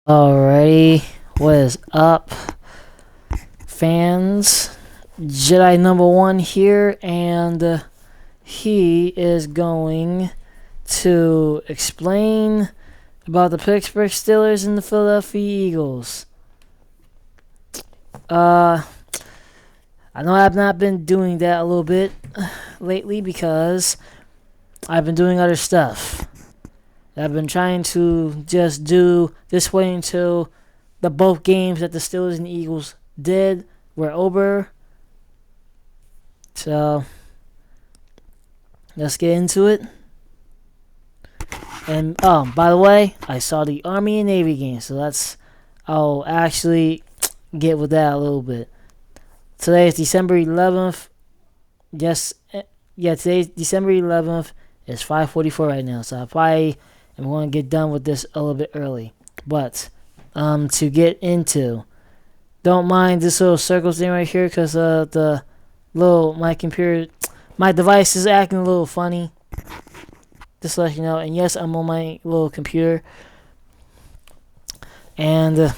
Alrighty, what is up, fans? Jedi number one here, and he is going to explain about the Pittsburgh Steelers and the Philadephila Eagles. I know I've not been doing that a little bit lately because I've been doing other stuff. I've been trying to just do this way until the both games that the Steelers and Eagles did were over. So let's get into it. And by the way, I saw the Army and Navy game, so I'll actually get with that a little bit. Today is December 11th. Today's December 11th. It's 5:44 right now, so I probably am going to get done with this a little bit early. But to get into, don't mind this little circle thing right here because my device is acting a little funny. Just to let you know. And yes, I'm on my little computer. And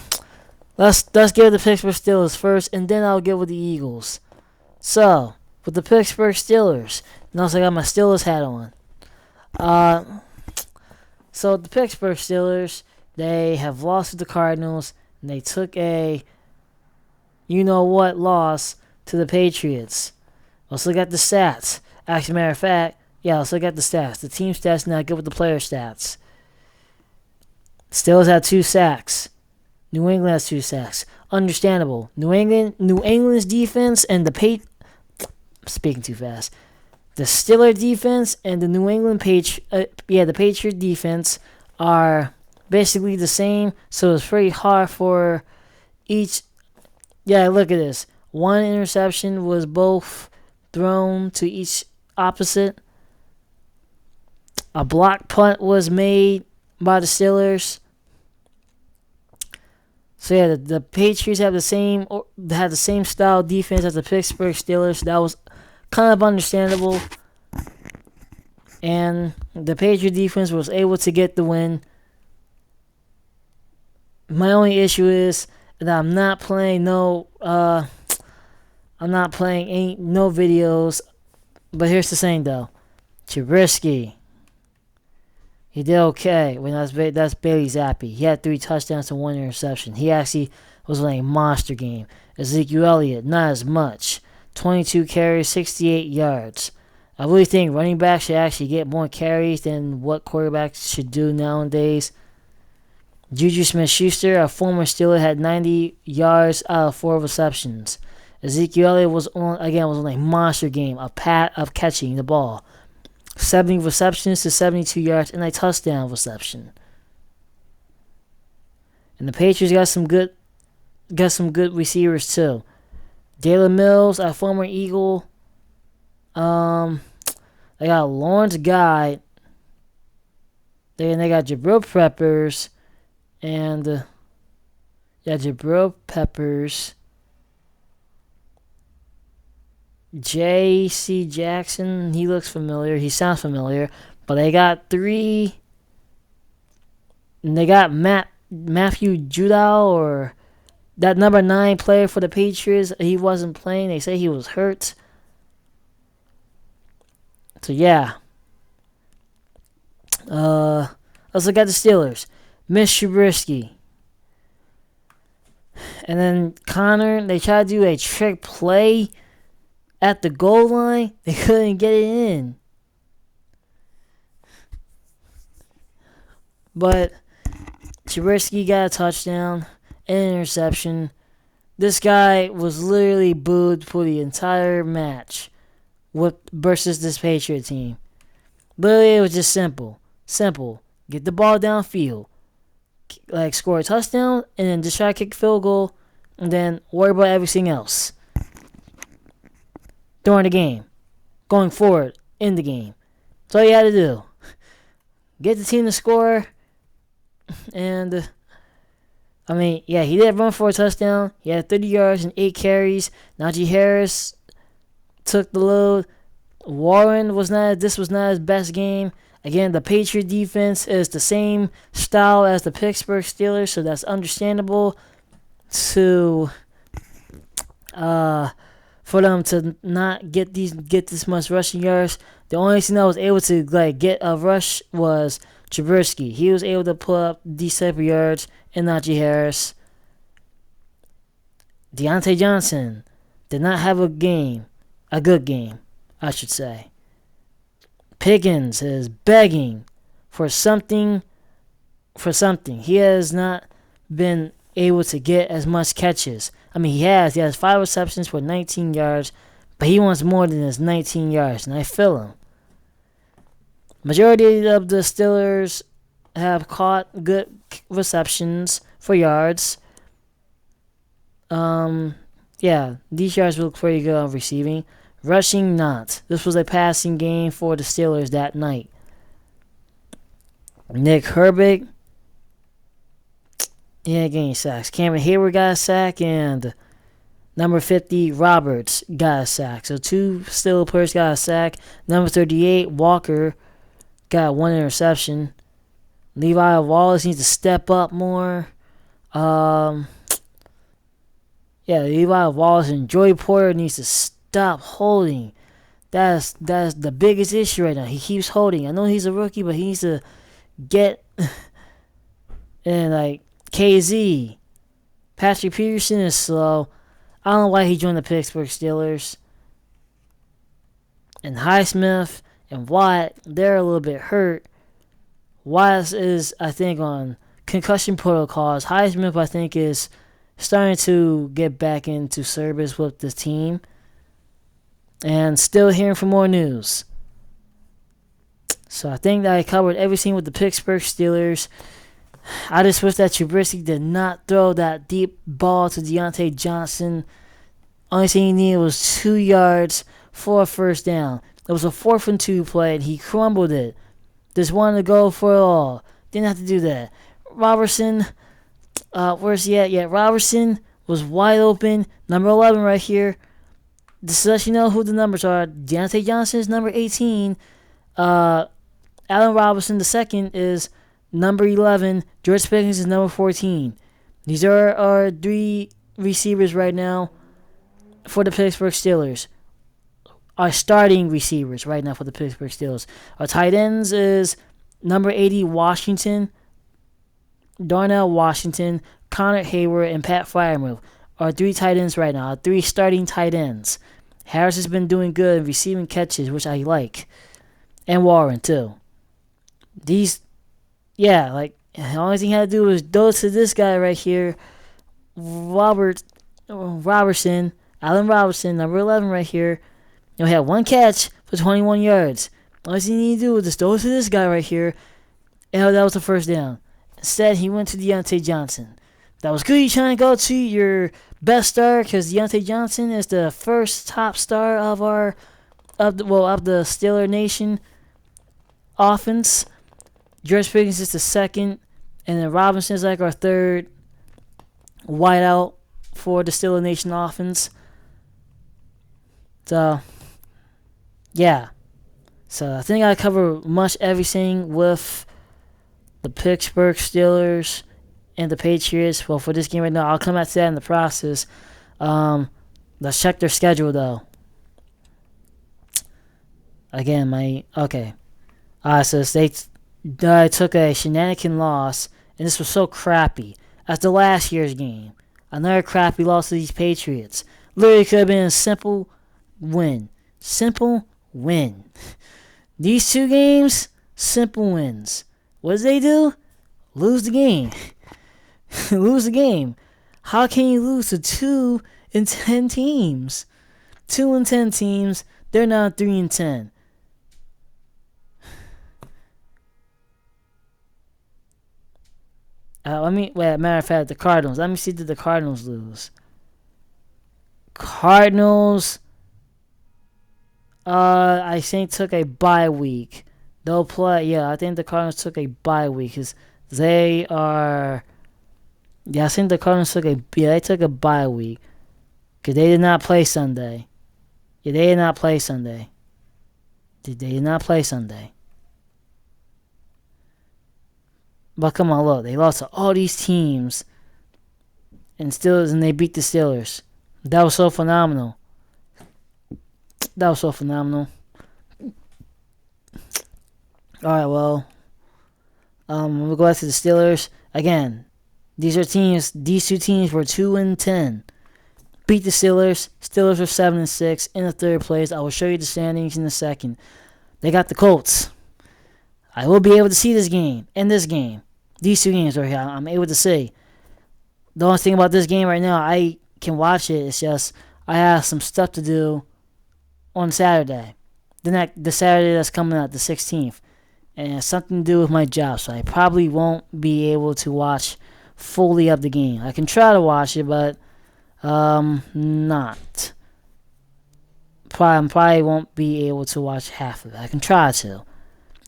let's get the Pittsburgh Steelers first, and then I'll get with the Eagles. So with the Pittsburgh Steelers, and also I got my Steelers hat on. So the Pittsburgh Steelers, they have lost to the Cardinals, and they took a loss to the Patriots. Let's look at the stats. Actually, matter of fact, let's look at the stats. The team stats not good with the player stats. Steelers had 2 sacks. New England has 2 sacks. Understandable. New England's defense and speaking too fast. The Steelers defense and the New England the Patriot defense are basically the same, so it's pretty hard for each. Yeah, look at this. One interception was both thrown to each opposite. A block punt was made by the Steelers. So yeah, the Patriots had the same style defense as the Pittsburgh Steelers. That was kind of understandable. And the Patriot defense was able to get the win. My only issue is that I'm not playing no videos. But here's the thing though. Trubisky, he did okay. That's Bailey Zappi. He had 3 touchdowns and 1 interception. He actually was playing a monster game. Ezekiel Elliott, not as much. 22 carries, 68 yards. I really think running backs should actually get more carries than what quarterbacks should do nowadays. Juju Smith-Schuster, a former Steeler, had 90 yards out of 4 receptions. Ezekiel Elliott was on a monster game of catching the ball. 70 receptions to 72 yards and a touchdown reception. And the Patriots got some good receivers too. Jalen Mills, a former Eagle. They got Lawrence Guy. Then they got Jabril Peppers. And Jabril Peppers. J.C. Jackson. He looks familiar. He sounds familiar. But they got 3. And they got Matthew Judao, or that number 9 player for the Patriots. He wasn't playing. They say he was hurt. So yeah. Let's look at the Steelers. Miss Trubisky. And then Connor, they tried to do a trick play at the goal line. They couldn't get it in. But Trubisky got a touchdown and an interception. This guy was literally booed for the entire match versus this Patriot team. Literally, it was just simple. Get the ball downfield. Score a touchdown, and then just try to kick a field goal, and then worry about everything else during the game, going forward in the game. That's all you had to do. Get the team to score, and he did run for a touchdown. He had 30 yards and 8 carries. Najee Harris took the load. Warren was not his best game. Again, the Patriot defense is the same style as the Pittsburgh Steelers, so that's understandable to for them to not get this much rushing yards. The only thing that was able to get a rush was Trubisky. He was able to put up these type of yards, and Najee Harris. Deontay Johnson did not have a good game, I should say. Pickens is begging for something. He has not been able to get as much catches. I mean, he has 5 receptions for 19 yards, but he wants more than his 19 yards, and I feel him. Majority of the Steelers have caught good receptions for yards. These yards look pretty good on receiving. Rushing, not. This was a passing game for the Steelers that night. Nick Herbig, getting sacks. Cameron Hayward got a sack, and number 50, Roberts, got a sack. So 2 Steelers players got a sack. Number 38, Walker, got 1 interception. Levi Wallace needs to step up more. Levi Wallace and Joey Porter needs to stop holding. That's the biggest issue right now. He keeps holding. I know he's a rookie, but he needs to get and KZ. Patrick Peterson is slow. I don't know why he joined the Pittsburgh Steelers. And Highsmith and Watt, they're a little bit hurt. Watt is, I think, on concussion protocols. Highsmith, I think, is starting to get back into service with the team. And still hearing for more news. So I think that I covered everything with the Pittsburgh Steelers. I just wish that Trubisky did not throw that deep ball to Deontay Johnson. Only thing he needed was 2 yards for a first down. It was a 4th and 2 play, and he crumbled it. Just wanted to go for it all. Didn't have to do that. Robertson, where's he at? Yeah, Robertson was wide open. Number 11 right here. Just to let you know who the numbers are. Deontay Johnson is number 18. Allen Robinson II is number 11. George Pickens is number 14. These are our 3 receivers right now for the Pittsburgh Steelers. Our starting receivers right now for the Pittsburgh Steelers. Our tight ends is number 80, Washington, Darnell Washington, Connor Hayward, and Pat Freiermuth. Our 3 tight ends right now. Our 3 starting tight ends. Harris has been doing good in receiving catches, which I like. And Warren, too. The only thing he had to do was go to this guy right here, Robertson, Allen Robinson, number 11 right here. He had 1 catch for 21 yards. All he needed to do was just go to this guy right here, and that was the first down. Instead, he went to Deontay Johnson. That was good. You're trying to go to your best star because Deontay Johnson is the first top star of the Steeler Nation offense. George Pickens is the second, and then Robinson is our third wideout for the Steeler Nation offense. So, yeah. So I think I cover much everything with the Pittsburgh Steelers and the Patriots. Well, for this game right now, I'll come back to that in the process. Let's check their schedule, though. Again, okay. So they took a shenanigan loss, and this was so crappy. After last year's game, another crappy loss to these Patriots. Literally could have been a simple win. Simple win. These 2 games, simple wins. What did they do? Lose the game. Lose the game. How can you lose to 2 and 10 teams? 2 and 10 teams. They're now 3 and 10. Matter of fact, the Cardinals. Let me see, did the Cardinals lose? Cardinals, I think took a bye week. They'll play, I think the Cardinals took a bye week because they are, I think the Cardinals they took a bye week because they did not play Sunday. They did not play Sunday. They did not play Sunday. But come on, look, they lost to all these teams, and they beat the Steelers. That was so phenomenal. That was so phenomenal. All right, well, we'll go back to the Steelers again. These two teams were 2-10. Beat the Steelers. Steelers were 7-6 in the third place. I will show you the standings in a second. They got the Colts. I will be able to see this game and this game. These two games right here, I'm able to see. The only thing about this game right now, I can watch it. It's just I have some stuff to do on Saturday. The Saturday that's coming up, the 16th. And it's something to do with my job, so I probably won't be able to watch fully of the game. I can try to watch it, but not. Probably won't be able to watch half of it. I can try to.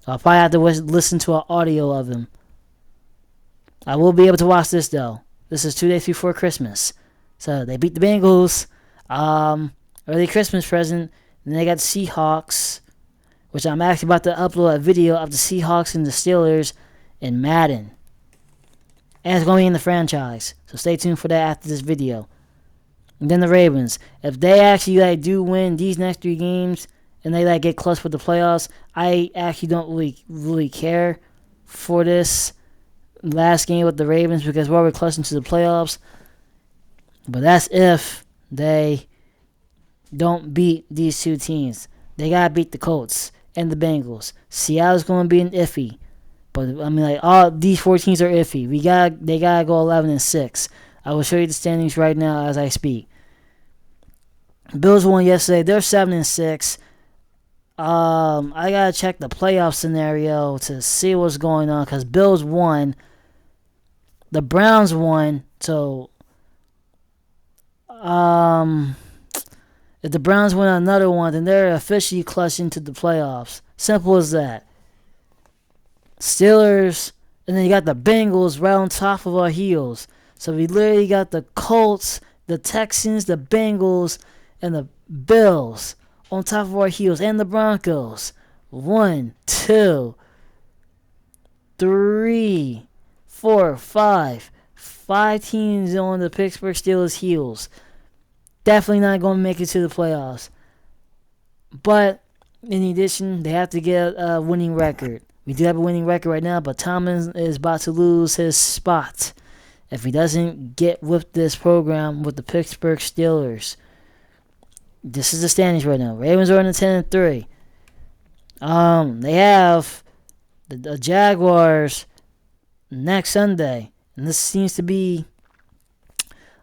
I'll probably have to listen to an audio of them. I will be able to watch this, though. This is 2 days before Christmas. So they beat the Bengals. Early Christmas present. And they got the Seahawks, which I'm actually about to upload a video of the Seahawks and the Steelers in Madden. And it's going to be in the franchise. So stay tuned for that after this video. And then the Ravens. If they actually do win these next 3 games and they get close with the playoffs, I actually don't really care for this last game with the Ravens because we're close into the playoffs. But that's if they don't beat these two teams. They got to beat the Colts and the Bengals. Seattle's going to be an iffy. But, all these 4 teams are iffy. They got to go 11-6. I will show you the standings right now as I speak. Bills won yesterday. They're 7-6. I got to check the playoff scenario to see what's going on because Bills won. The Browns won. So, if the Browns win another one, then they're officially clutched into the playoffs. Simple as that. Steelers, and then you got the Bengals right on top of our heels. So we literally got the Colts, the Texans, the Bengals, and the Bills on top of our heels, and the Broncos. 1, 2, 3, 4, 5. 5 teams on the Pittsburgh Steelers' heels. Definitely not going to make it to the playoffs. But in addition, they have to get a winning record. We do have a winning record right now, but Thomas is about to lose his spot if he doesn't get with this program with the Pittsburgh Steelers. This is the standings right now. Ravens are in the 10-3. They have the Jaguars next Sunday, and this seems to be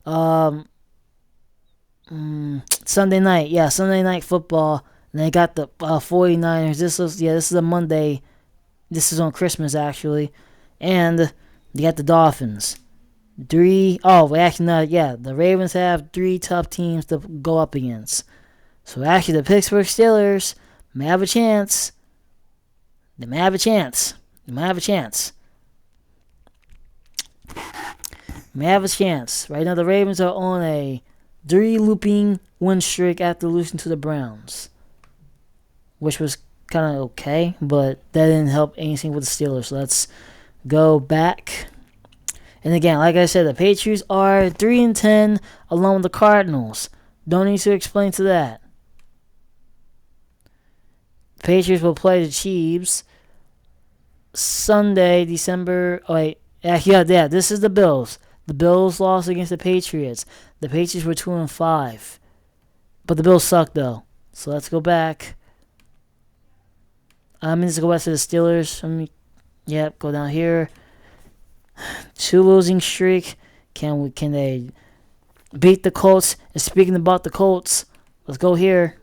Sunday night. Yeah, Sunday night football. And they got the 49ers. This is a Monday. This is on Christmas, actually. And they got the Dolphins. The Ravens have 3 tough teams to go up against. So actually, the Pittsburgh Steelers may have a chance. They may have a chance. Right now, the Ravens are on a 3-looping win streak after losing to the Browns, which was kind of okay, but that didn't help anything with the Steelers. So let's go back. And again, like I said, the Patriots are 3-10 along with the Cardinals. Don't need to explain to that. The Patriots will play the Chiefs Sunday, December. This is the Bills. The Bills lost against the Patriots. The Patriots were 2-5. But the Bills suck, though. So let's go back. Let's go back to the Steelers. Go down here. 2 losing streak. Can they beat the Colts? And speaking about the Colts, let's go here.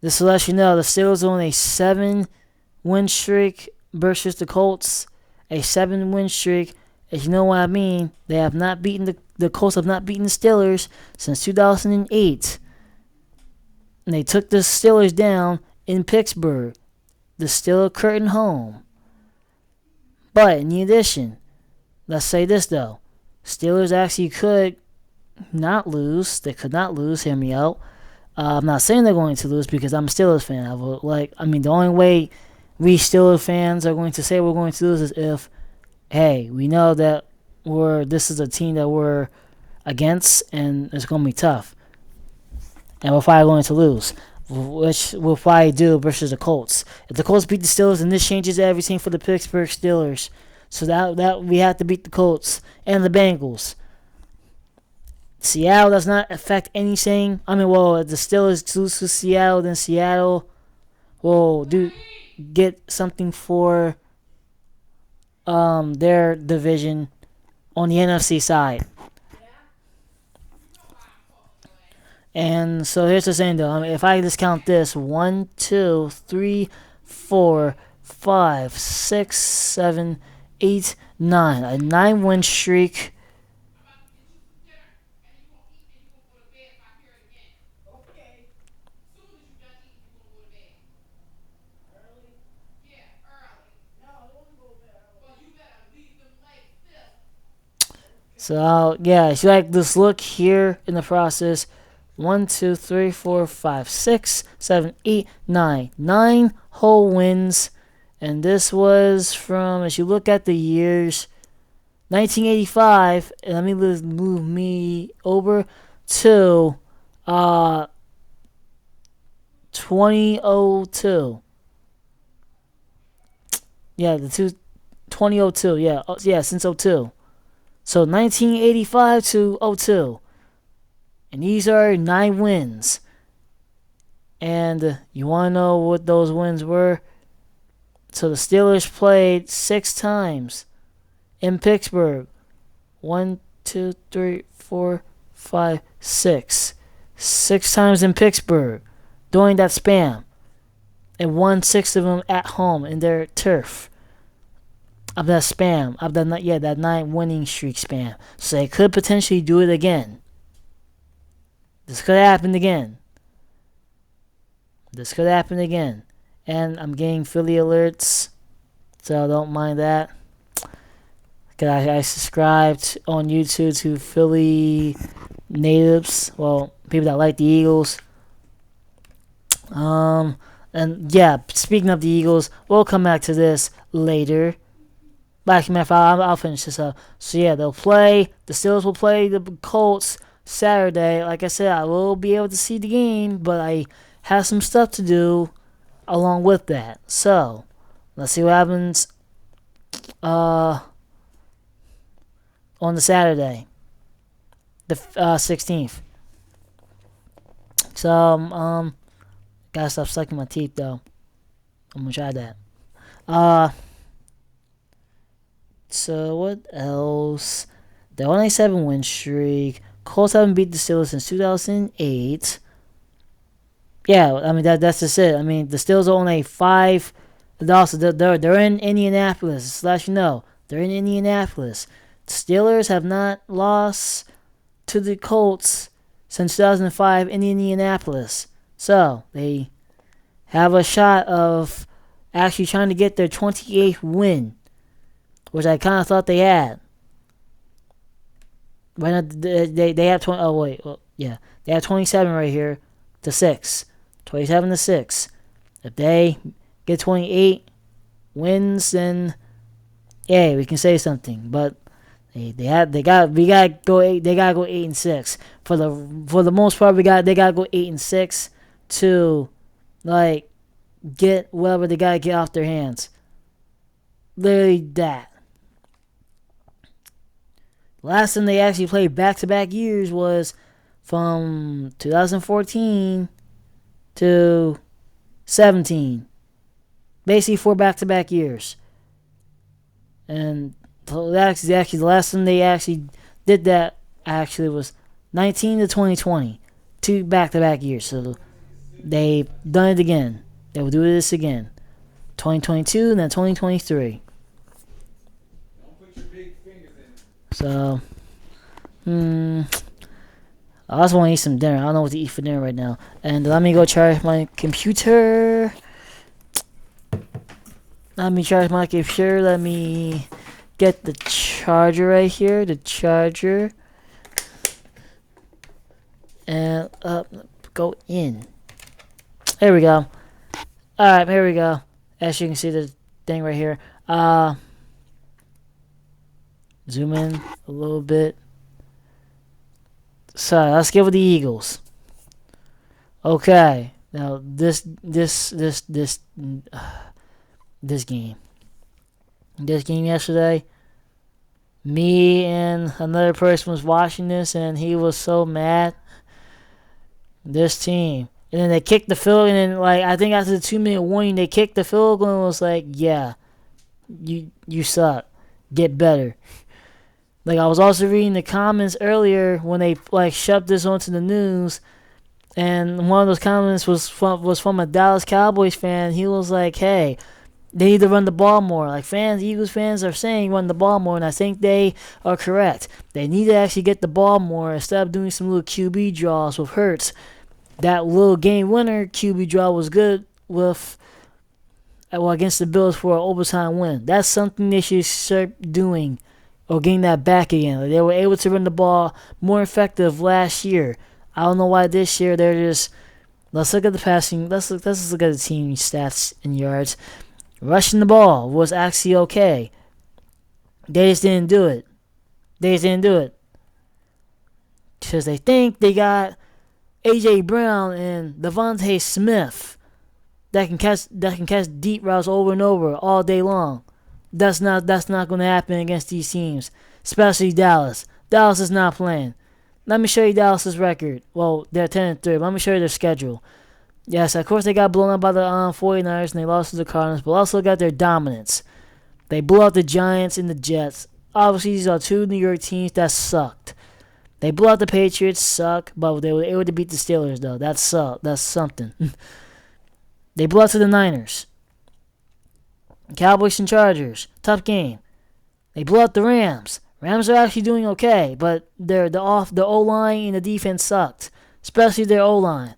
This will let you know the Steelers are on a 7-win streak versus the Colts. A 7-win streak. As you know what I mean, they have not beaten the Colts have not beaten the Steelers since 2008. And they took the Steelers down in Pittsburgh, the Steeler curtain home. But in addition, let's say this though. Steelers actually could not lose. They could not lose. Hear me out. I'm not saying they're going to lose because I'm a Steelers fan. The only way we Steelers fans are going to say we're going to lose is if, hey, we know that this is a team that we're against and it's going to be tough. And we're probably going to lose, which we'll probably do versus the Colts. If the Colts beat the Steelers, then this changes everything for the Pittsburgh Steelers. So that we have to beat the Colts and the Bengals. Seattle does not affect anything. I mean, well, if the Steelers lose to Seattle, then Seattle will get something for their division on the NFC side. And so here's the thing, though. I mean, if I just count this, 1, 2, 3, 4, 5, 6, 7, 8, 9. A 9-win streak. So, yeah, if you like this look here in the process, 1, 2, 3, 4, 5, 6, 7, 8, 9. 9 whole wins. And this was from, as you look at the years, 1985. And let me move me over to 2002. Yeah, 2002. Yeah, since 02. So 1985 to 02. And these are 9 wins. And you want to know what those wins were? So the Steelers played 6 times in Pittsburgh. 1, 2, 3, 4, 5, 6. 6 times in Pittsburgh during that span. And won 6 of them at home in their turf. Of that span. Of that 9 winning streak span. So they could potentially do it again. This could happen again. And I'm getting Philly alerts, so don't mind that. I subscribed on YouTube to Philly natives, well, people that like the Eagles. And yeah, speaking of the Eagles, we'll come back to this later. But I'll finish this up. So yeah, the Steelers will play the Colts Saturday. Like I said, I will be able to see the game, but I have some stuff to do along with that. So let's see what happens on the Saturday, the 16th. So gotta stop sucking my teeth though. I'm gonna try that. So what else? The 197 win streak. Colts haven't beat the Steelers since 2008. Yeah, I mean that's just it. I mean the Steelers are only 5. They're in Indianapolis. They're in Indianapolis. The Steelers have not lost to the Colts since 2005 in Indianapolis. So they have a shot of actually trying to get their 28th win, which I kind of thought they had. Right now, they have 20. Oh wait, well, yeah, they have 27 right here to 6, 27 to 6. If they get 28 wins, then yeah, we can say something. But we gotta go 8. They gotta go 8 and 6 for the most part. They gotta go 8 and 6 to like get whatever they gotta get off their hands. Literally that. Last time they actually played back-to-back years was from 2014 to 17. Basically 4 back-to-back years. And actually the last time they actually did that actually was 19 to 2020. 2 back-to-back years. So they've done it again. They will do this again. 2022 and then 2023. So, I also want to eat some dinner. I don't know what to eat for dinner right now. And let me go charge my computer. Let me get the charger right here. The charger. And go in. There we go. Alright, here we go. As you can see the thing right here. Zoom in a little bit. So let's give it the Eagles. Okay. Now this game. This game yesterday. Me and another person was watching this, and he was so mad. This team. And then they kicked the field, and then I think after the 2-minute warning, they kicked the field goal and was like, "Yeah, you suck. Get better." I was also reading the comments earlier when they shoved this onto the news, and one of those comments was from a Dallas Cowboys fan. He was like, "Hey, they need to run the ball more." Eagles fans are saying run the ball more, and I think they are correct. They need to actually get the ball more instead of doing some little QB draws with Hurts. That little game winner QB draw was good against the Bills for an overtime win. That's something they should start doing or getting that back again. They were able to run the ball more effective last year. I don't know why this year they're just. Let's look at the passing. Let's look at the team stats and yards. Rushing the ball was actually okay. They just didn't do it. Because they think they got A.J. Brown and Devontae Smith that can catch deep routes over and over all day long. That's not going to happen against these teams, especially Dallas. Dallas is not playing. Let me show you Dallas's record. Well, they're 10-3. Let me show you their schedule. Yes, of course they got blown up by the 49ers and they lost to the Cardinals, but also got their dominance. They blew out the Giants and the Jets. Obviously, these are two New York teams that sucked. They blew out the Patriots, suck, but they were able to beat the Steelers, though. That's something. They blew out to the Niners. Cowboys and Chargers, tough game. They blew out the Rams. Rams are actually doing okay, but the O-line and the defense sucked, especially their O-line.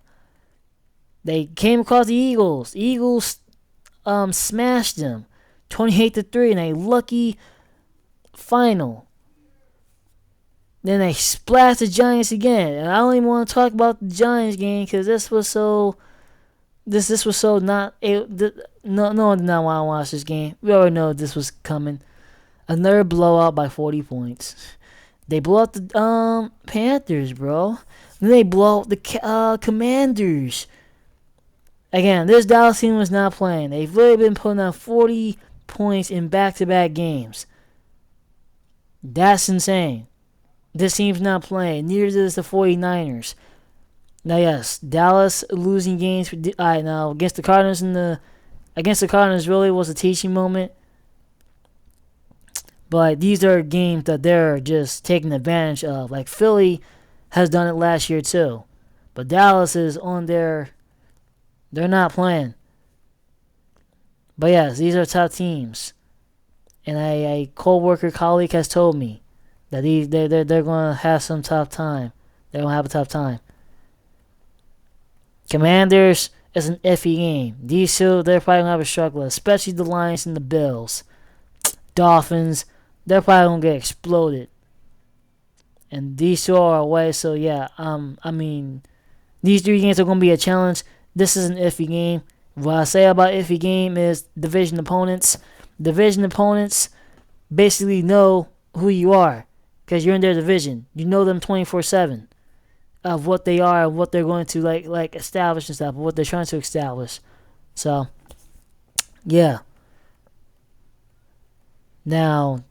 They came across the Eagles. The Eagles smashed them 28-3 in a lucky final. Then they splashed the Giants again. And I don't even want to talk about the Giants game because this was so not. No one did not want to watch this game. We already know this was coming. Another blowout by 40 points. They blew out the Panthers, bro. Then they blow out the Commanders. Again, this Dallas team was not playing. They've really been putting up 40 points in back-to-back games. That's insane. This team's not playing. Neither is the 49ers. Now, yes, Dallas losing games. Now against the Cardinals really was a teaching moment. But these are games that they're just taking advantage of. Like Philly has done it last year too. But Dallas is on their. They're not playing. But yes, these are tough teams. And a colleague has told me that they're going to have some tough time. They're going to have a tough time. Commanders is an iffy game. These two, they're probably going to have a struggle, especially the Lions and the Bills. Dolphins, they're probably going to get exploded. And these two are away, so yeah, these three games are going to be a challenge. This is an iffy game. What I say about iffy game is division opponents. Division opponents basically know who you are because you're in their division. You know them 24/7 of what they are and what they're going to like establish and stuff, what they're trying to establish. So, yeah. Now,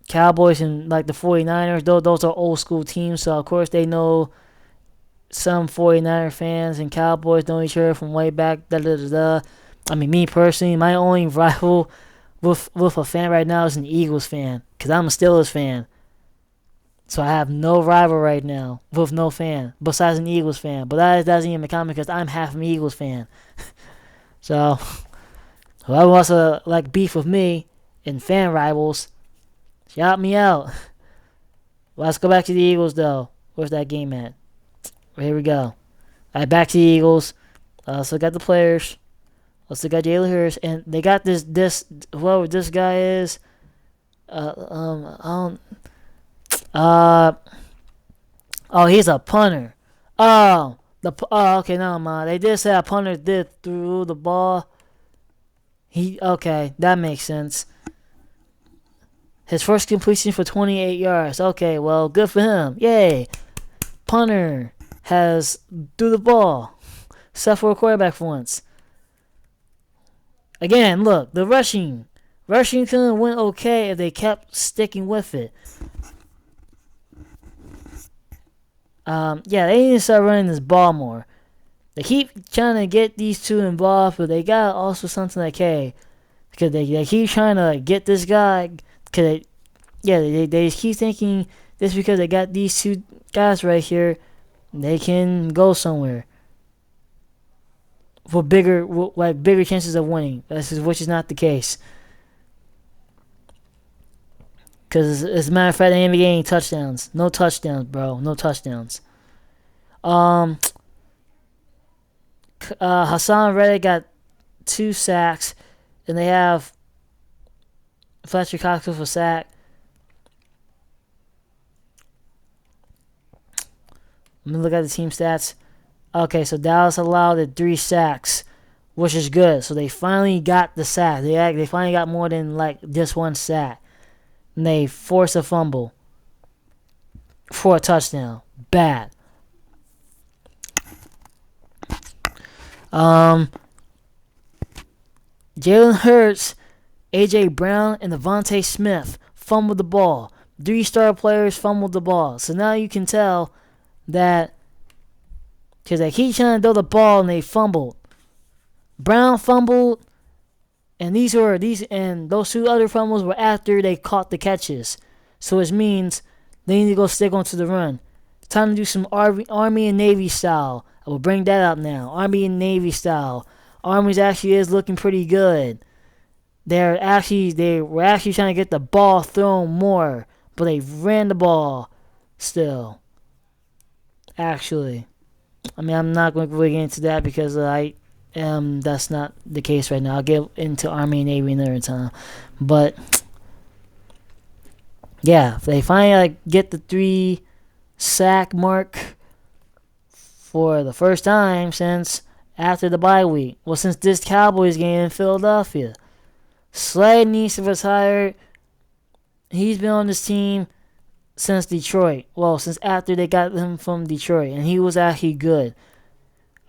Cowboys and the 49ers, those are old school teams, so of course they know some 49er fans and Cowboys know each other from way back. Me personally, my only rival with a fan right now is an Eagles fan because I'm a Steelers fan. So I have no rival right now with no fan besides an Eagles fan. But that doesn't even count because I'm half an Eagles fan. So whoever wants to beef with me and fan rivals, shout me out. Let's go back to the Eagles though. Where's that game at? Here we go. All right, back to the Eagles. Let's look at the players. Let's look at Jalen Hurts, and they got this whoever this guy is. He's a punter. Okay, never mind. They did say a punter did throw the ball. Okay, that makes sense. His first completion for 28 yards. Okay, well, good for him. Yay. Punter has threw the ball. Except for a quarterback for once. Again, look, the rushing. Rushing could have went okay if they kept sticking with it. Yeah, they need to start running this ball more. They keep trying to get these two involved, but they got also something like, hey, because they keep trying to get this guy, because they keep thinking just because they got these two guys right here, they can go somewhere for bigger chances of winning. Which is not the case. Because as a matter of fact, they ain't getting touchdowns. No touchdowns, bro. No touchdowns. Hassan Reddick got 2 sacks, and they have Fletcher Cox with a sack. Let me look at the team stats. Okay, so Dallas allowed 3 sacks, which is good. So they finally got the sack. They finally got more than like just 1 sack. And they forced a fumble for a touchdown. Bad. Jalen Hurts, A.J. Brown, and Devontae Smith fumbled the ball. 3 star players fumbled the ball. So now you can tell that because they keep trying to throw the ball and they fumbled. Brown fumbled, and those 2 other fumbles were after they caught the catches. So it means they need to go stick onto the run. It's time to do some Army and Navy style. I will bring that up now. Army and Navy style. Army's actually is looking pretty good. They were actually trying to get the ball thrown more, but they ran the ball still. Actually, I mean, I'm not going to really get into that because that's not the case right now. I'll get into Army and Navy another time. But yeah, they finally get the 3 sack mark for the first time since after the bye week. Well, since this Cowboys game in Philadelphia. Slade needs to retire. He's been on this team since Detroit. Well, since after they got him from Detroit. And he was actually good.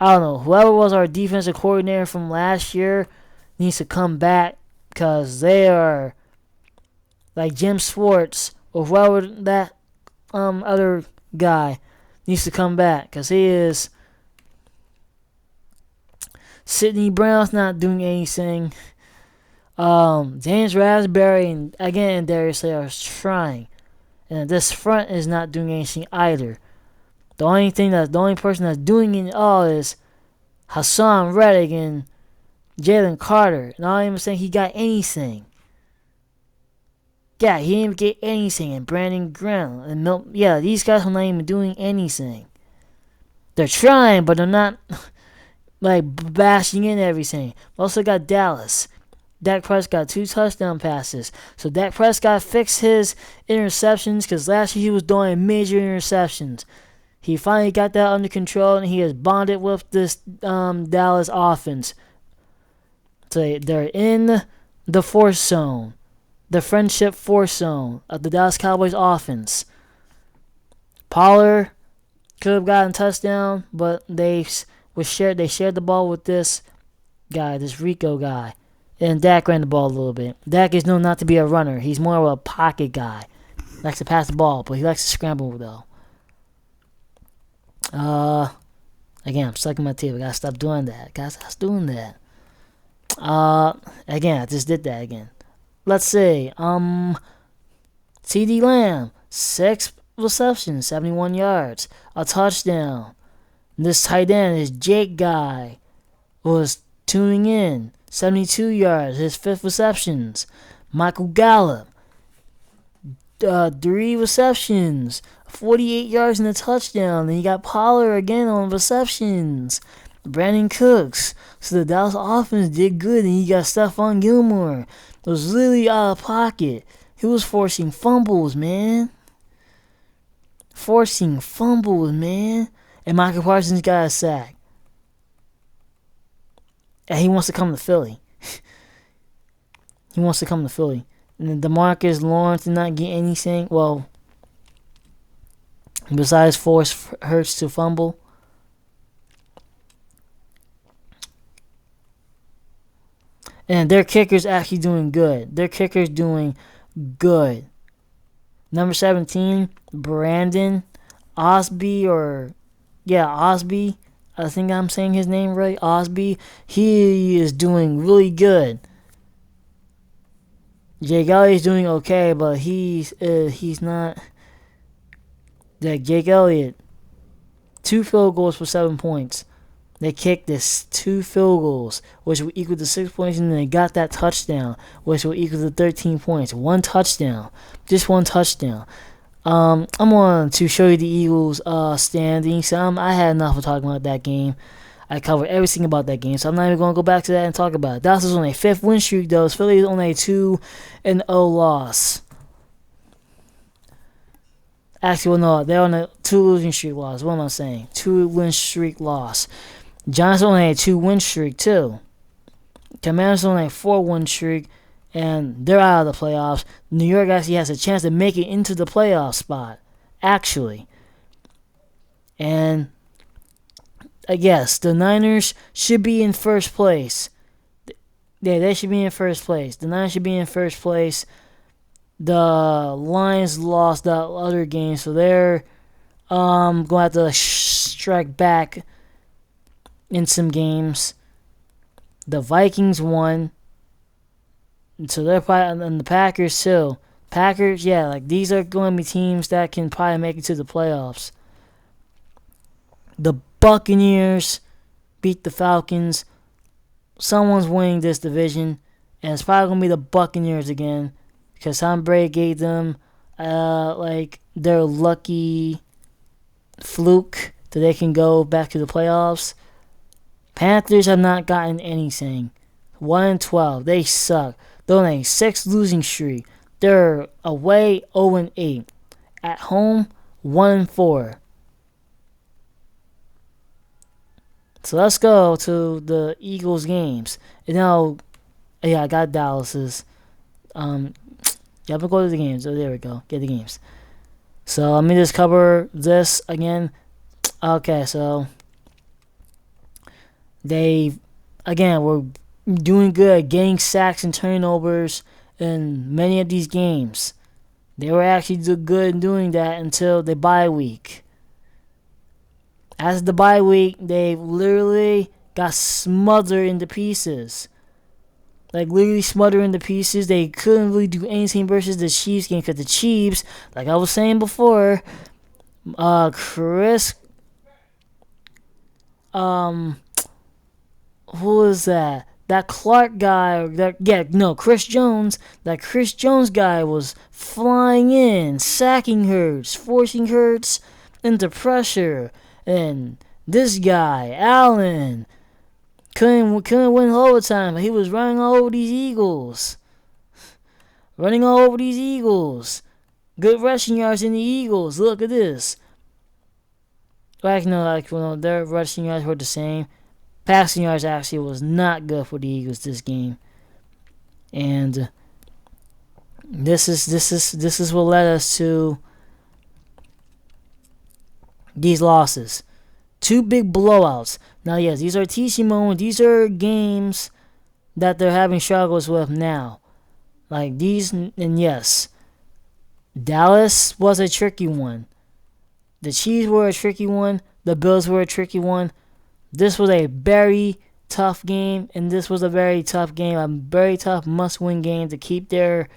I don't know. Whoever was our defensive coordinator from last year needs to come back. Because they are like Jim Schwartz or whoever that other guy needs to come back. Because he is... Sidney Brown's not doing anything. James Raspberry and again Darius Slay are trying, and this front is not doing anything either. The only person that's doing it all is Hassan Reddick and Jalen Carter, and I don't even think he got anything. Yeah, he didn't get anything. And Brandon Graham and Milton. Yeah, these guys are not even doing anything. They're trying, but they're not like bashing in everything. We also got Dallas. Dak Prescott got 2 touchdown passes. So Dak Prescott fixed his interceptions because last year he was doing major interceptions. He finally got that under control and he has bonded with this Dallas offense. So they're in the force zone, the friendship force zone of the Dallas Cowboys offense. Pollard could have gotten a touchdown, but they shared the ball with this guy, this Rico guy. And Dak ran the ball a little bit. Dak is known not to be a runner. He's more of a pocket guy. He likes to pass the ball, but he likes to scramble, though. Again, I'm sucking my teeth. I gotta stop doing that. Again, I just did that again. Let's see. CD Lamb, 6 receptions, 71 yards, a touchdown. This tight end is Jake guy was tuning in. 72 yards, his 5th receptions. Michael Gallup, 3 receptions, 48 yards and a touchdown. Then you got Pollard again on receptions. Brandon Cooks. So the Dallas offense did good. And you got Stephon Gilmore. It was literally out of pocket. He was forcing fumbles, man. And Michael Parsons got a sack. And he wants to come to Philly. He wants to come to Philly. And then DeMarcus Lawrence did not get anything. Well, besides force Hurts to fumble. And their kicker's actually doing good. Their kicker's doing good. Number 17, Brandon Osby, Osby. I think I'm saying his name right. Osby. He is doing really good. Jake Elliott's doing okay, but he's not. That Jake Elliott, 2 field goals for 7 points. They kicked this 2 field goals, which will equal to 6 points, and then they got that touchdown, which will equal to 13 points. 1 touchdown. Just 1 touchdown. I'm going to show you the Eagles' standings. I had enough of talking about that game. I covered everything about that game, so I'm not even going to go back to that and talk about it. Dallas is on a 5th win streak, though. Philly is on a 2-0 loss. Actually, well, no, they're on a 2 losing streak loss. What am I saying? 2 win streak loss. Giants on a 2 win streak, too. Commanders on a 4 win streak, and they're out of the playoffs. New York actually has a chance to make it into the playoff spot, actually. And I guess the Niners should be in first place. Yeah, they should be in first place. The Niners should be in first place. The Lions lost that other game, so they're going to have to strike back in some games. The Vikings won, so they're probably, and the Packers too. Packers, yeah, like these are going to be teams that can probably make it to the playoffs. The Buccaneers beat the Falcons. Someone's winning this division, and it's probably going to be the Buccaneers again, because Tom Brady gave them their lucky fluke that they can go back to the playoffs. Panthers have not gotten anything. 1-12. They suck. They're on a 6 losing streak. They're away 0-8. At home 1-4. So let's go to the Eagles games. I got Dallas's. But go to the games. Oh, there we go. Get the games. So let me just cover this again. Okay, so they, again, were doing good at getting sacks and turnovers in many of these games. They were actually good in doing that until the bye week. As the bye week, they literally got smothered into pieces. Like, literally smothered into pieces. They couldn't really do anything versus the Chiefs game, because the Chiefs, like I was saying before, who is that? That Clark guy, Chris Jones. That Chris Jones guy was flying in, sacking Hurts, forcing Hurts into pressure. And this guy, Allen, couldn't win overtime, but he was running all over these Eagles. Good rushing yards in the Eagles. Look at this. Their rushing yards were the same. Passing yards actually was not good for the Eagles this game. And this is what led us to these losses. 2 big blowouts. Now, yes, these are TC moments. These are games that they're having struggles with now. Like these, and yes, Dallas was a tricky one. The Chiefs were a tricky one. The Bills were a tricky one. This was a very tough game, and this was a very tough game, a very tough must-win game to keep their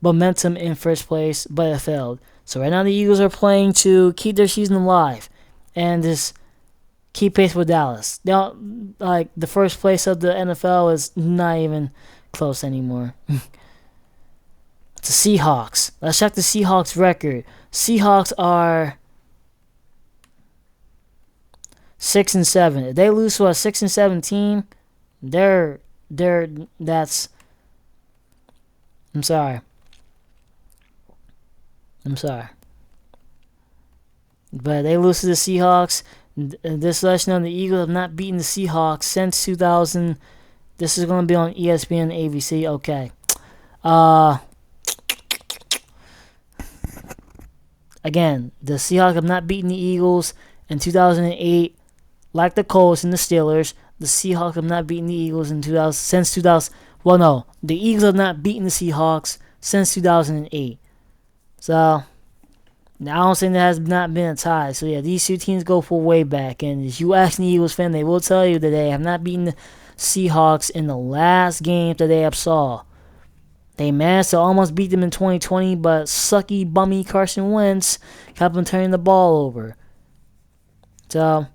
momentum in first place, but it failed. So right now the Eagles are playing to keep their season alive and just keep pace with Dallas. Now, like, the first place of the NFL is not even close anymore. It's the Seahawks. Let's check the Seahawks record. Seahawks are 6-7. If they lose to a 6-7 team, I'm sorry. But they lose to the Seahawks. This lets you know the Eagles have not beaten the Seahawks since 2000. This is going to be on ESPN, ABC. Okay. Uh, Again, the Seahawks have not beaten the Eagles in 2008, like the Colts and the Steelers. The Seahawks have not beaten the Eagles in 2000 since 2000. Well, no, the Eagles have not beaten the Seahawks since 2008. So now I don't think there has not been a tie. So yeah, these two teams go for way back. And if you ask an Eagles fan, they will tell you that they have not beaten the Seahawks in the last game that they have saw. They managed to almost beat them in 2020, but sucky, bummy Carson Wentz kept them turning the ball over. So,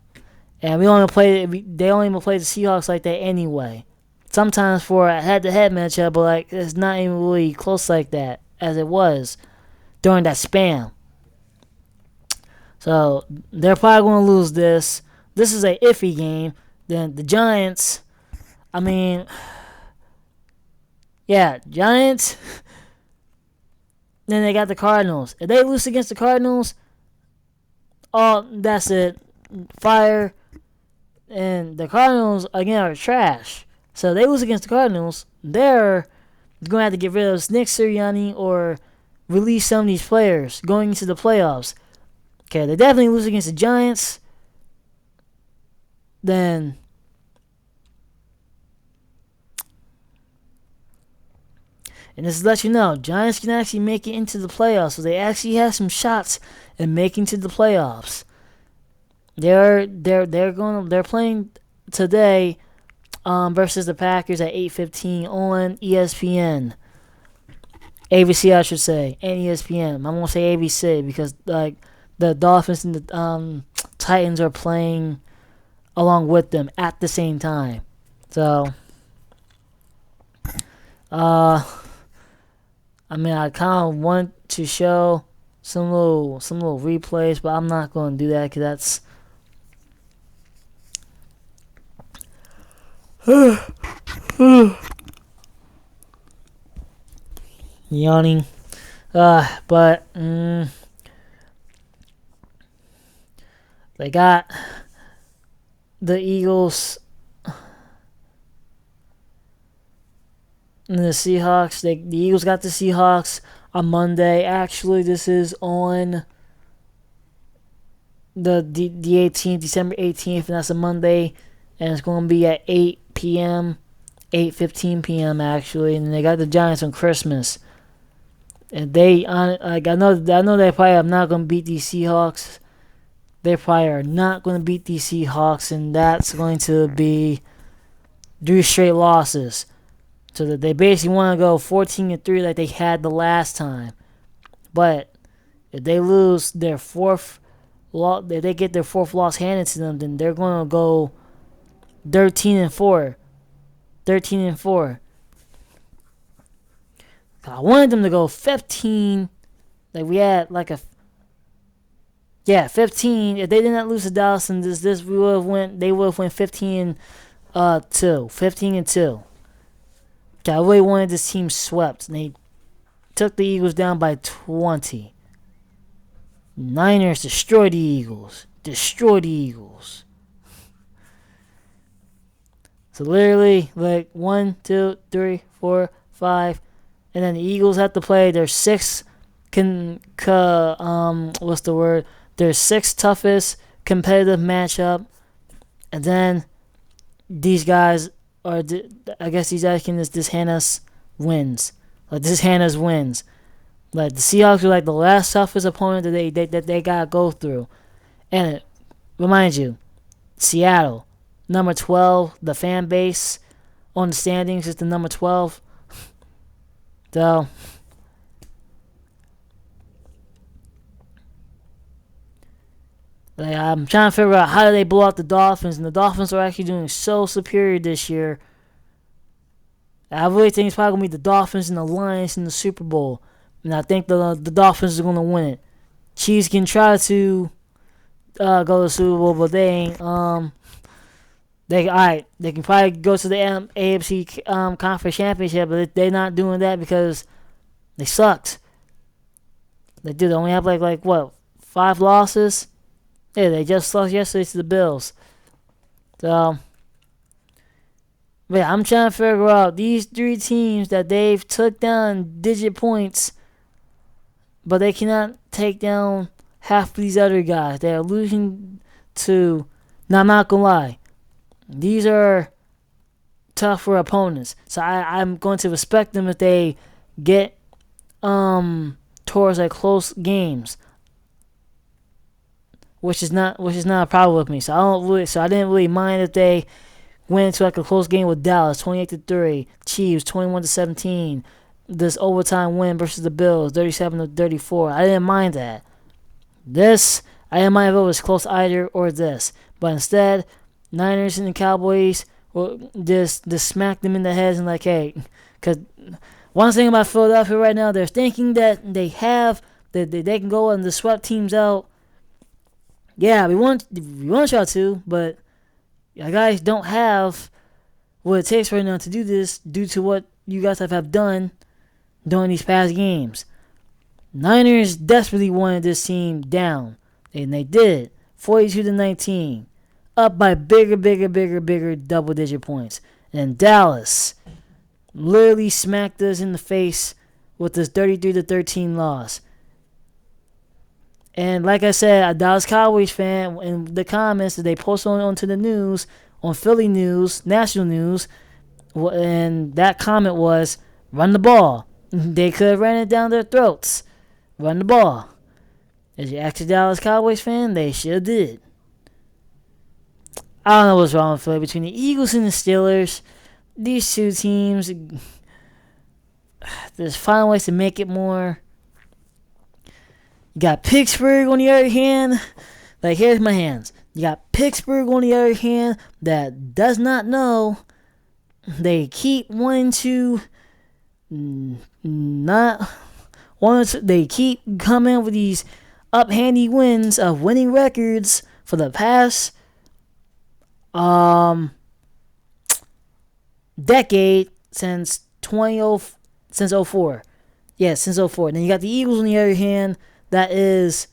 and they only play the Seahawks like that anyway. Sometimes for a head-to-head matchup, but like it's not even really close like that as it was during that span. So they're probably going to lose this. This is a iffy game. Then the Giants, I mean, yeah, Giants. Then they got the Cardinals. If they lose against the Cardinals, oh, that's it. Fire. And the Cardinals, again, are trash. So if they lose against the Cardinals, they're going to have to get rid of Nick Sirianni or release some of these players going into the playoffs. Okay, they definitely lose against the Giants. Then and this lets you know, Giants can actually make it into the playoffs. So they actually have some shots at making to the playoffs. They're playing today versus the Packers at 8:15 on ESPN. ABC, I should say, and ESPN. I'm gonna say ABC because like the Dolphins and the Titans are playing along with them at the same time. So, I mean, I kind of want to show some little replays, but I'm not going to do that because that's yawning. But they got the Eagles and the Seahawks. The Eagles got the Seahawks on Monday. Actually, this is on the 18th, December 18th, and that's a Monday, and it's going to be at 8 p.m., 8:15 p.m. actually, and they got the Giants on Christmas. And I know they probably are not going to beat these Seahawks. They probably are not going to beat these Seahawks, and that's going to be 3 straight losses. So that they basically want to go 14-3 like they had the last time. But if they lose their fourth loss, if they get their fourth loss handed to them, then they're going to go 13-4. 13-4. I wanted them to go 15. Like we had like 15. If they did not lose to Dallas and this we would have went. They would have went 15-2. 15-2. I really wanted this team swept, and they took the Eagles down by 20. Niners destroyed the Eagles. So literally, like 1, 2, 3, 4, 5, and then the Eagles have to play their sixth. Their sixth toughest competitive matchup, and then these guys. I guess these guys can just hand us wins. Like this hand us wins. Like the Seahawks are like the last toughest opponent that they gotta go through. And it reminds you, Seattle, number 12, the fan base on the standings is the number 12. So like, I'm trying to figure out how do they blow out the Dolphins, and the Dolphins are actually doing so superior this year. I really think it's probably going to be the Dolphins and the Lions in the Super Bowl, and I think the Dolphins are going to win it. Chiefs can try to go to the Super Bowl, but they ain't. They can probably go to the AFC Conference Championship, but they're not doing that because they sucked. They only have like what, 5 losses. Yeah, they just lost yesterday to the Bills. So, But I'm trying to figure out these three teams that they've took down digit points, but they cannot take down half of these other guys. They're losing to. Now, I'm not gonna lie, these are tougher opponents. So I'm going to respect them if they get towards like close games, which is not a problem with me. So I didn't really mind if they went into like a close game with Dallas, 28-3, Chiefs 21-17. This overtime win versus the Bills, 37-34. I didn't mind that. This I didn't mind if it was close either or this, but instead, Niners and the Cowboys just smacked them in the heads and like, hey, because one thing about Philadelphia right now, they're thinking that they can go and sweat teams out. Yeah, we want y'all to, but you guys don't have what it takes right now to do this due to what you guys have done during these past games. Niners desperately wanted this team down, and they did. 42-19, up by bigger double-digit points. And Dallas literally smacked us in the face with this 33-13 loss. And like I said, a Dallas Cowboys fan in the comments that they posted onto the news, on Philly news, national news, and that comment was, run the ball. They could have ran it down their throats. Run the ball. As you ask a Dallas Cowboys fan, they sure did. I don't know what's wrong with Philly. Between the Eagles and the Steelers, these two teams, there's finding ways to make it more. You got Pittsburgh on the other hand. Like, here's my hands. You got Pittsburgh on the other hand that does not know. They keep wanting to they keep coming with these uphandy wins of winning records for the past decade since 04. Yeah, since 04. Then you got the Eagles on the other hand that is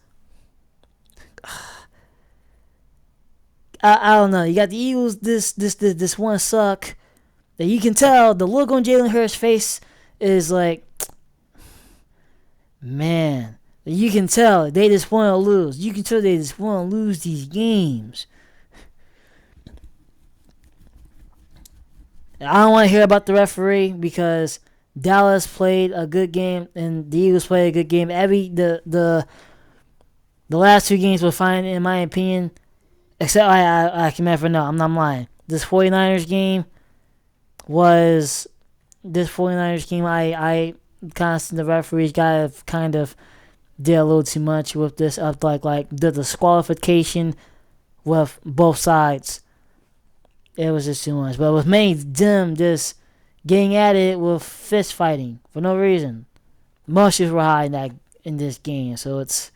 I don't know. You got the Eagles this one suck that you can tell the look on Jalen Hurts' face is like, man, you can tell they just want to lose. You can tell they just want to lose these games. I don't want to hear about the referee because Dallas played a good game and the Eagles played a good game. The last two games were fine in my opinion. Except I can never know. I'm not lying. This 49ers game I the referees kind of did a little too much with this of like the disqualification with both sides. It was just too much. But with them just getting at it with fist fighting for no reason. Emotions were high in this game, so it's.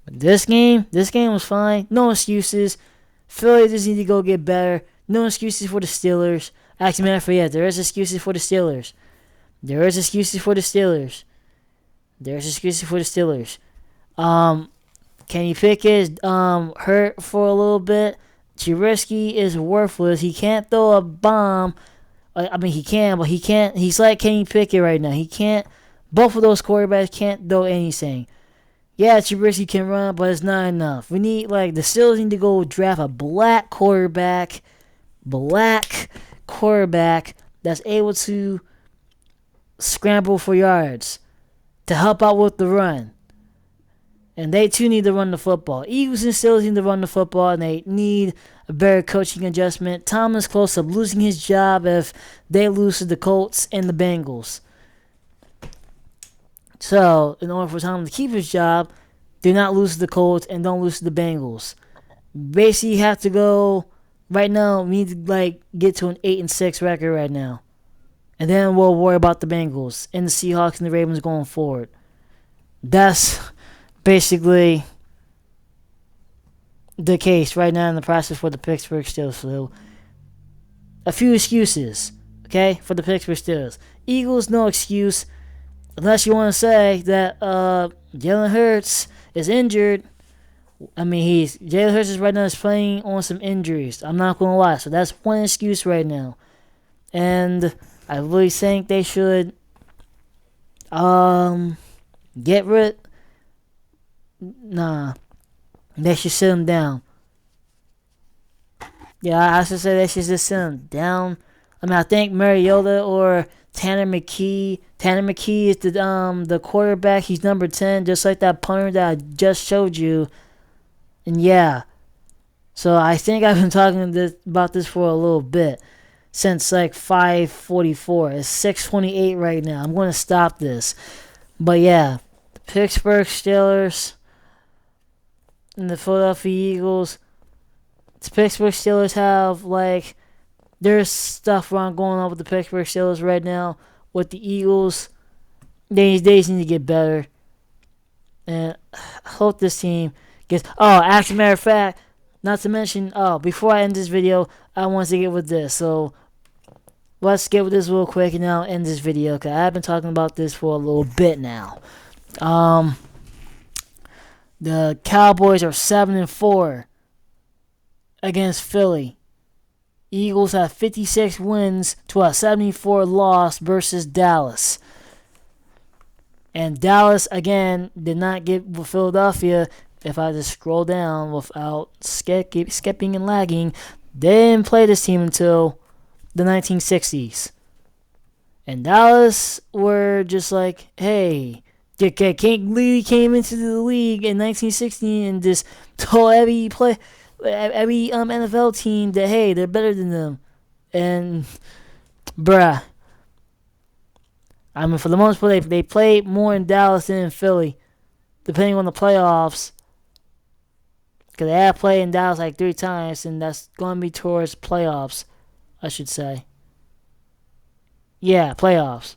This game was fine. No excuses. Philly just need to go get better. No excuses for the Steelers. Actually, matter of fact, yeah, there is excuses for the Steelers. Kenny Pickett is hurt for a little bit. Trubisky is worthless. He can't throw a bomb. I mean, he can, but he can't. He's like Kenny Pickett right now. He can't. Both of those quarterbacks can't throw anything. Yeah, Trubisky can run, but it's not enough. We need, the Steelers need to go draft a black quarterback that's able to scramble for yards to help out with the run. And they too need to run the football. Eagles and Steelers need to run the football, and they need a better coaching adjustment. Tom is close to losing his job if they lose to the Colts and the Bengals. So, in order for Tom to keep his job, do not lose to the Colts and don't lose to the Bengals. Basically, you have to go. Right now, we need to get to an 8-6 record right now, and then we'll worry about the Bengals and the Seahawks and the Ravens going forward. That's basically the case right now in the process for the Pittsburgh Steelers. So, a few excuses, okay, for the Pittsburgh Steelers. Eagles, no excuse. Unless you want to say that Jalen Hurts is injured, I mean, Jalen Hurts is right now is playing on some injuries. I'm not gonna lie, so that's one excuse right now. And I really think they should get rid. Nah, they should sit him down. Yeah, I should say they should just sit him down. I mean, I think Mariota or Tanner McKee. Tanner McKee is the quarterback. He's number 10, just like that punter that I just showed you. And yeah, so I think I've been talking about this for a little bit, since like 5:44. It's 6:28 right now. I'm going to stop this. But yeah, the Pittsburgh Steelers and the Philadelphia Eagles. The Pittsburgh Steelers have, like, there's stuff wrong going on with the Pittsburgh Steelers right now. With the Eagles, they just need to get better. And I hope this team gets... Oh, as a matter of fact, not to mention... Oh, before I end this video, I want to get with this. So, let's get with this real quick and I'll end this video, because I've been talking about this for a little bit now. The Cowboys are 7-4 against Philly. Eagles have 56 wins to a 74 loss versus Dallas. And Dallas, again, did not get with Philadelphia. If I just scroll down without skipping and lagging, they didn't play this team until the 1960s. And Dallas were just like, hey, King Lee came into the league in 1960 and just told every NFL team that, hey, they're better than them. And, bruh, I mean, for the most part, they played more in Dallas than in Philly, depending on the playoffs. Because they have played in Dallas like 3 times, and that's going to be towards playoffs, I should say. Yeah, playoffs.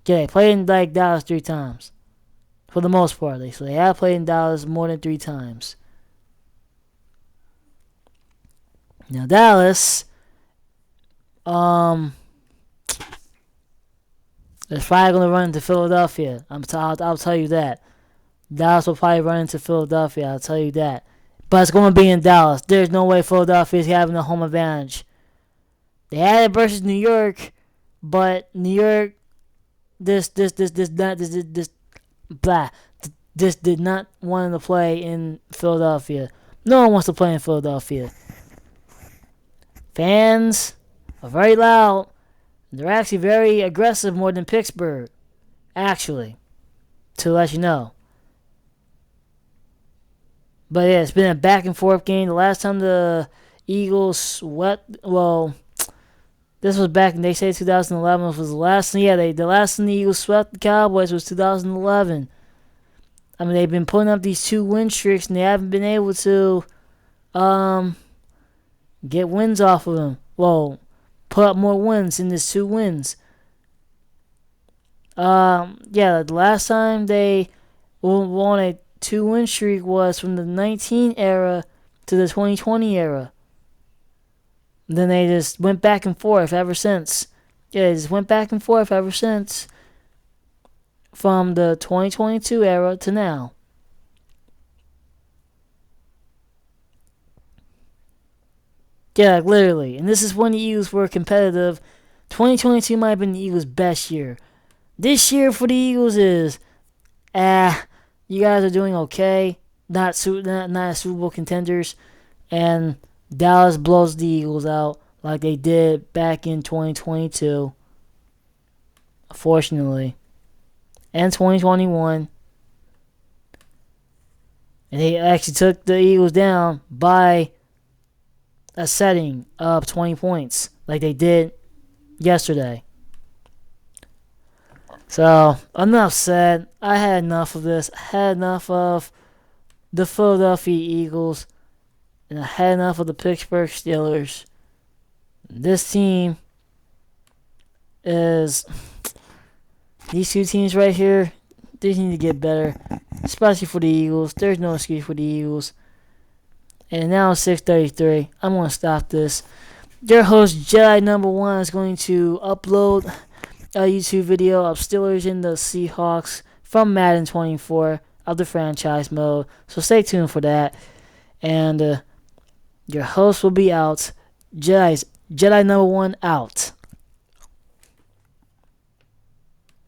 Yeah, they played in like Dallas 3 times. For the most part, so they have played in Dallas more than 3 times. Now Dallas, is probably going to run into Philadelphia. I'll tell you that. Dallas will probably run into Philadelphia. I'll tell you that. But it's going to be in Dallas. There's no way Philadelphia is having a home advantage. They had it versus New York, but New York, this did not want to play in Philadelphia. No one wants to play in Philadelphia. Fans are very loud. They're actually very aggressive, more than Pittsburgh. Actually, to let you know. But yeah, it's been a back and forth game. The last time the Eagles swept, well, this was back in, they say 2011 was the last. Yeah, the last time the Eagles swept the Cowboys was 2011. I mean, they've been putting up these 2 win streaks and they haven't been able to get wins off of them. Well, put up more wins in this 2 wins. Yeah, the last time they won a 2-win streak was from the 19 era to the 2020 era. Then they just went back and forth ever since. Yeah, they just went back and forth ever since. From the 2022 era to now. Yeah, literally. And this is when the Eagles were competitive. 2022 might have been the Eagles' best year. This year for the Eagles is, you guys are doing okay. Not Super Bowl contenders. And Dallas blows the Eagles out like they did back in 2022. Fortunately. And 2021. And they actually took the Eagles down by a setting of 20 points like they did yesterday. So, enough said. I had enough of this. I had enough of the Philadelphia Eagles. And I had enough of the Pittsburgh Steelers. This team is... These 2 teams right here, they need to get better. Especially for the Eagles. There's no excuse for the Eagles. And now it's 6:33. I'm going to stop this. Your host, Jedi Number 1, is going to upload a YouTube video of Steelers and the Seahawks from Madden 24. of the franchise mode. So stay tuned for that. And your host will be out. Jedi number one out.